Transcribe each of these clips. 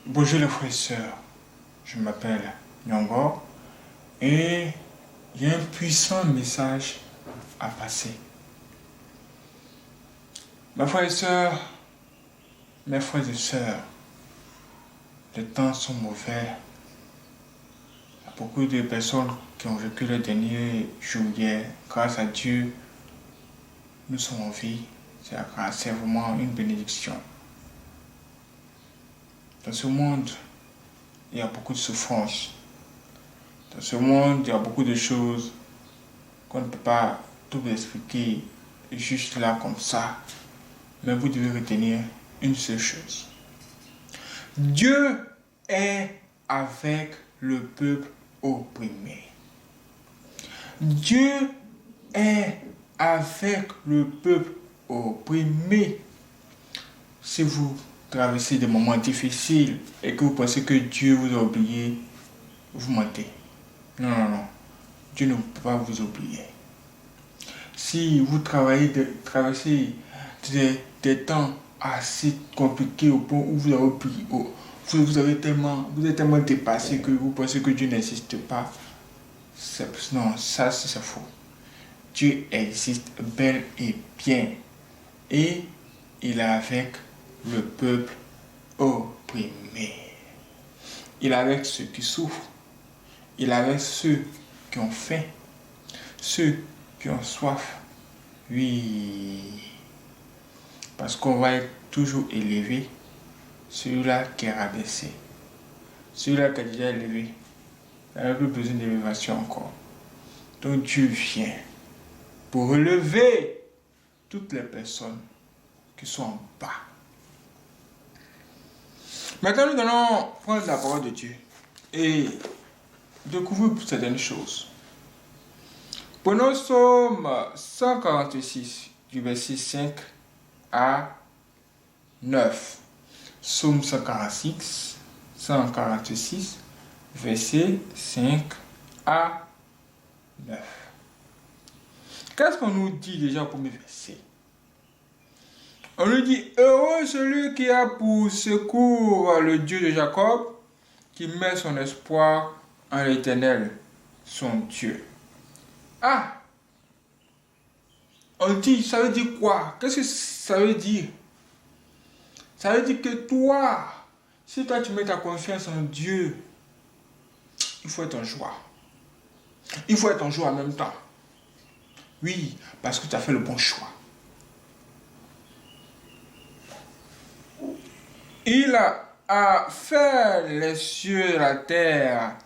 Bonjour les frères et sœurs, je m'appelle Nyongo et il y a un puissant message à passer. Mes frères et sœurs, les temps sont mauvais. Il y a beaucoup de personnes qui ont vécu le dernier jour hier. Grâce à Dieu, nous sommes en vie. C'est vraiment une bénédiction. Dans ce monde, il y a beaucoup de souffrances. Dans ce monde, il y a beaucoup de choses qu'on ne peut pas tout expliquer juste là comme ça. Mais vous devez retenir une seule chose. Dieu est avec le peuple opprimé. Dieu est avec le peuple opprimé. Si vous traversez des moments difficiles et que vous pensez que Dieu vous a oublié, vous mentez. Non. Dieu ne peut pas vous oublier. Si vous traversez des temps assez compliqués au point où vous avez oublié, vous êtes tellement dépassé que vous pensez que Dieu n'existe pas, non, ça c'est faux. Dieu existe bel et bien et il est avec le peuple opprimé. Il est avec ceux qui souffrent. Il est avec ceux qui ont faim, ceux qui ont soif. Oui, parce qu'on va être toujours élevé, celui-là qui est rabaissé, celui-là qui est déjà élevé, il n'a plus besoin d'élévation encore. Donc Dieu vient pour relever toutes les personnes qui sont en bas. Maintenant, nous allons prendre la parole de Dieu et découvrir certaines choses. Prenons Psaume 146, du verset 5 à 9. Psaume 146, verset 5 à 9. Qu'est-ce qu'on nous dit déjà au premier verset? On nous dit, heureux celui qui a pour secours le Dieu de Jacob, qui met son espoir en l'Éternel, son Dieu. Ah! On dit, ça veut dire quoi? Qu'est-ce que ça veut dire? Ça veut dire que toi, si toi tu mets ta confiance en Dieu, il faut être en joie. Il faut être en joie en même temps. Oui, parce que tu as fait le bon choix. Il a fait les cieux, la terre,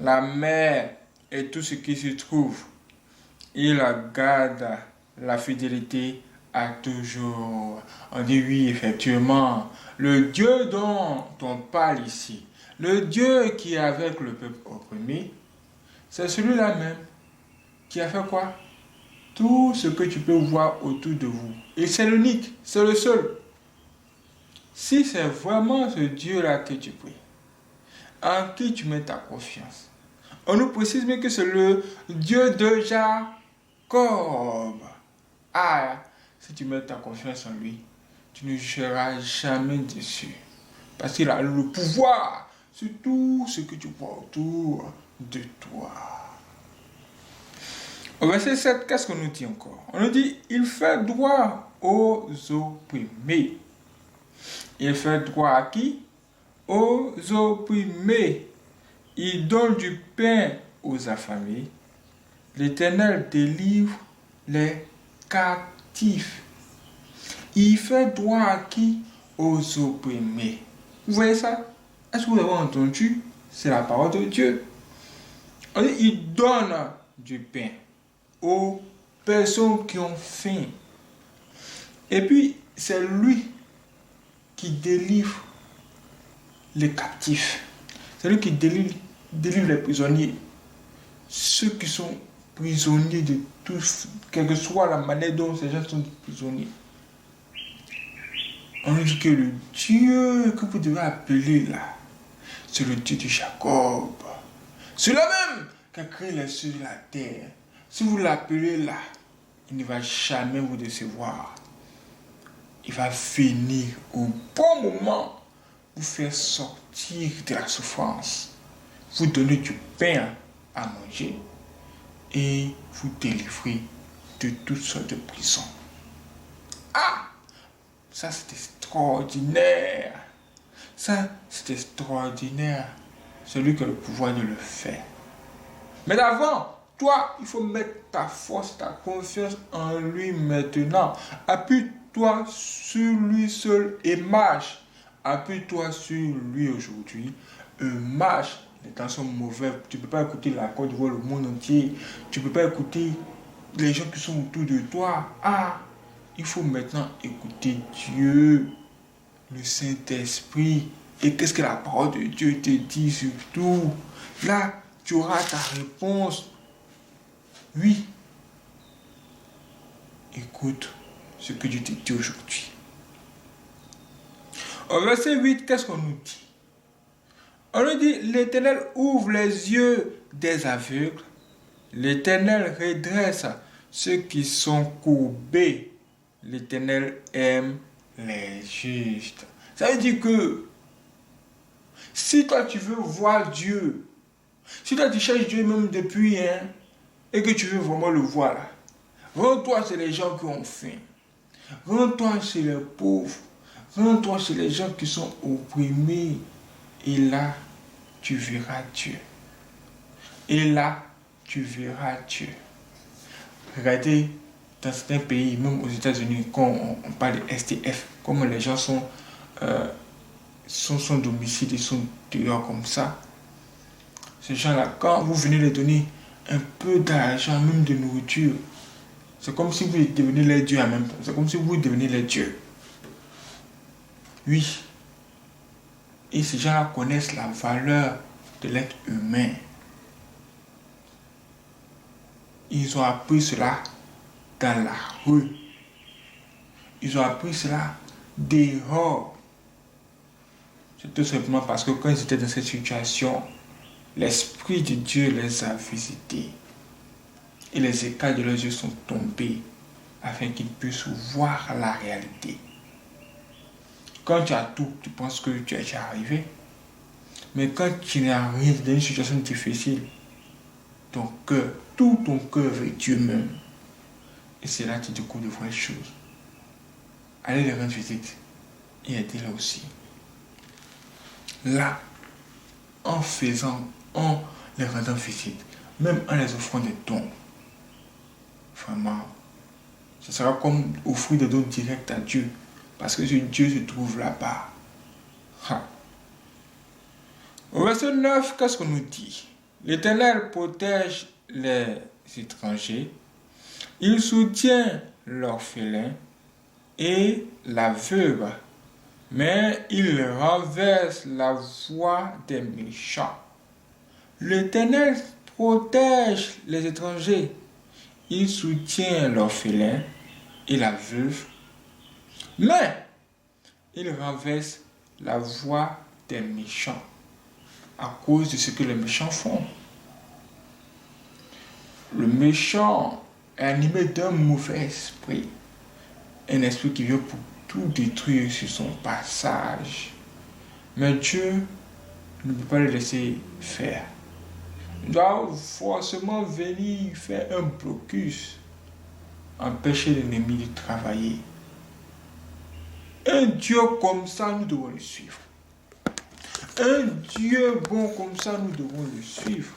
la mer et tout ce qui se trouve. Il garde la fidélité à toujours. On dit oui, effectivement, le Dieu dont on parle ici, le Dieu qui est avec le peuple opprimé, c'est celui-là même qui a fait quoi? Tout ce que tu peux voir autour de vous. Et c'est l'unique, c'est le seul. Si c'est vraiment ce Dieu-là que tu pries, en qui tu mets ta confiance, on nous précise bien que c'est le Dieu de Jacob. Ah, si tu mets ta confiance en lui, tu ne seras jamais déçu. Parce qu'il a le pouvoir sur tout ce que tu vois autour de toi. Au verset 7, qu'est-ce qu'on nous dit encore? On nous dit, il fait droit aux opprimés. Il fait droit à qui? Aux opprimés. Il donne du pain aux affamés. L'Éternel délivre les captifs. Il fait droit à qui? Aux opprimés. Vous voyez ça? Est-ce que vous avez entendu? C'est la parole de Dieu. Il donne du pain aux personnes qui ont faim. Et puis, c'est lui qui délivre les captifs. C'est lui qui délivre les prisonniers. Ceux qui sont prisonniers de tous, quelle que soit la manière dont ces gens sont prisonniers. On nous dit que le Dieu que vous devez appeler là, c'est le Dieu de Jacob. C'est là même qui a créé les cieux et la terre. Si vous l'appelez là, il ne va jamais vous décevoir. Il va venir au bon moment vous faire sortir de la souffrance, vous donner du pain à manger et vous délivrer de toutes sortes de prisons. Ah, ça c'est extraordinaire. Ça c'est extraordinaire. Celui qui a le pouvoir de le faire. Mais d'avant, toi, il faut mettre ta force, ta confiance en lui maintenant. Appuie-toi sur lui seul et marche. Appuie-toi sur lui aujourd'hui et marche. Les temps sont mauvais. Tu ne peux pas écouter la Côte d'Ivoire, le monde entier. Tu ne peux pas écouter les gens qui sont autour de toi. Ah, il faut maintenant écouter Dieu, le Saint-Esprit. Et qu'est-ce que la parole de Dieu te dit surtout? Là, tu auras ta réponse. Oui. Écoute ce que Dieu te dit aujourd'hui. Au verset 8, qu'est-ce qu'on nous dit? On nous dit, l'Éternel ouvre les yeux des aveugles. L'Éternel redresse ceux qui sont courbés. L'Éternel aime les justes. Ça veut dire que si toi tu veux voir Dieu, si toi tu cherches Dieu même depuis, et que tu veux vraiment le voir là, rends-toi chez les gens qui ont faim. Rends-toi chez les pauvres. Rends-toi chez les gens qui sont opprimés. Et là, tu verras Dieu. Et là, tu verras Dieu. Regardez, dans certains pays, même aux États-Unis, quand on parle de STF, comment les gens sont domiciliés, sont dehors comme ça. Ces gens-là, quand vous venez les donner un peu d'argent, même de nourriture, c'est comme si vous deveniez les dieux en même temps. C'est comme si vous deveniez les dieux. Oui. Et ces gens-là connaissent la valeur de l'être humain. Ils ont appris cela dans la rue. Ils ont appris cela dehors. C'est tout simplement parce que quand ils étaient dans cette situation, l'Esprit de Dieu les a visités. Et les écailles de leurs yeux sont tombés afin qu'ils puissent voir la réalité. Quand tu as tout, tu penses que tu es déjà arrivé. Mais quand tu n'as rien dans une situation difficile, ton cœur, tout ton cœur est Dieu même. Et c'est là que tu découvres de vraies choses. Allez les rendre visite et aidez-les aussi. Là, en les rendant visite, même en les offrant des dons, vraiment, ce sera comme offrir des dons directs à Dieu. Parce que Dieu se trouve là-bas. Au verset 9, qu'est-ce qu'on nous dit? L'Éternel protège les étrangers. Il soutient l'orphelin et la veuve. Mais il renverse la voix des méchants. L'Éternel protège les étrangers. Il soutient l'orphelin et la veuve. Mais il renverse la voix des méchants à cause de ce que les méchants font. Le méchant est animé d'un mauvais esprit. Un esprit qui vient pour tout détruire sur son passage. Mais Dieu ne peut pas le laisser faire. Il doit forcément venir faire un blocus, empêcher l'ennemi de travailler. Un Dieu comme ça, nous devons le suivre. Un Dieu bon comme ça, nous devons le suivre.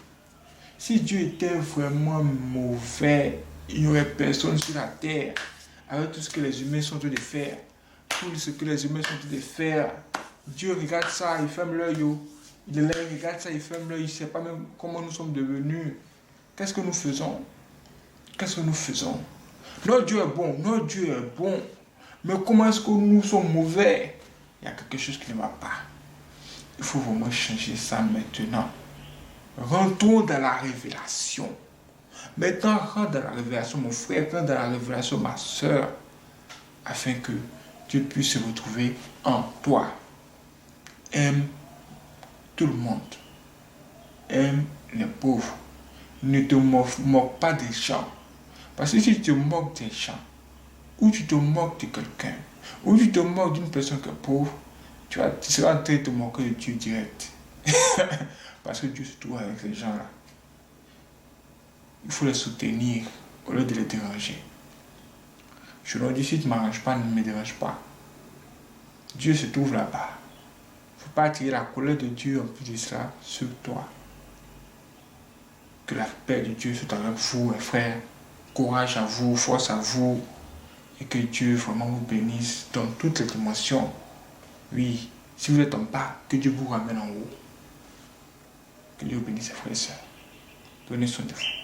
Si Dieu était vraiment mauvais, il n'y aurait personne sur la terre. Avec tout ce que les humains sont en train de faire, tout ce que les humains sont en train de faire, Dieu regarde ça, il ferme l'œil. Il regarde ça, il ferme l'œil, il ne sait pas même comment nous sommes devenus. Qu'est-ce que nous faisons? Qu'est-ce que nous faisons? Notre Dieu est bon, notre Dieu est bon. Mais comment est-ce que nous sommes mauvais? Il y a quelque chose qui ne va pas. Il faut vraiment changer ça maintenant. Rentrons dans la révélation. Maintenant, rentre dans la révélation, mon frère, rentre dans la révélation, ma soeur, afin que Dieu puisse se retrouver en toi. Aime tout le monde. Aime les pauvres. Ne te moque pas des gens. Parce que si tu te moques des gens, ou tu te moques de quelqu'un, ou tu te moques d'une personne qui est pauvre, Tu seras en train de te moquer de Dieu direct. Parce que Dieu se trouve avec ces gens-là. Il faut les soutenir au lieu de les déranger. Je leur dis, si tu ne m'arranges pas, ne me dérange pas. Dieu se trouve là-bas. Il ne faut pas attirer la colère de Dieu en plus de cela sur toi. Que la paix de Dieu soit avec vous, mes frères. Courage à vous, force à vous. Et que Dieu vraiment vous bénisse dans toutes les dimensions. Oui, si vous êtes en bas, que Dieu vous ramène en haut. Que Dieu vous bénisse, frères et sœurs. Donnez soin de vous.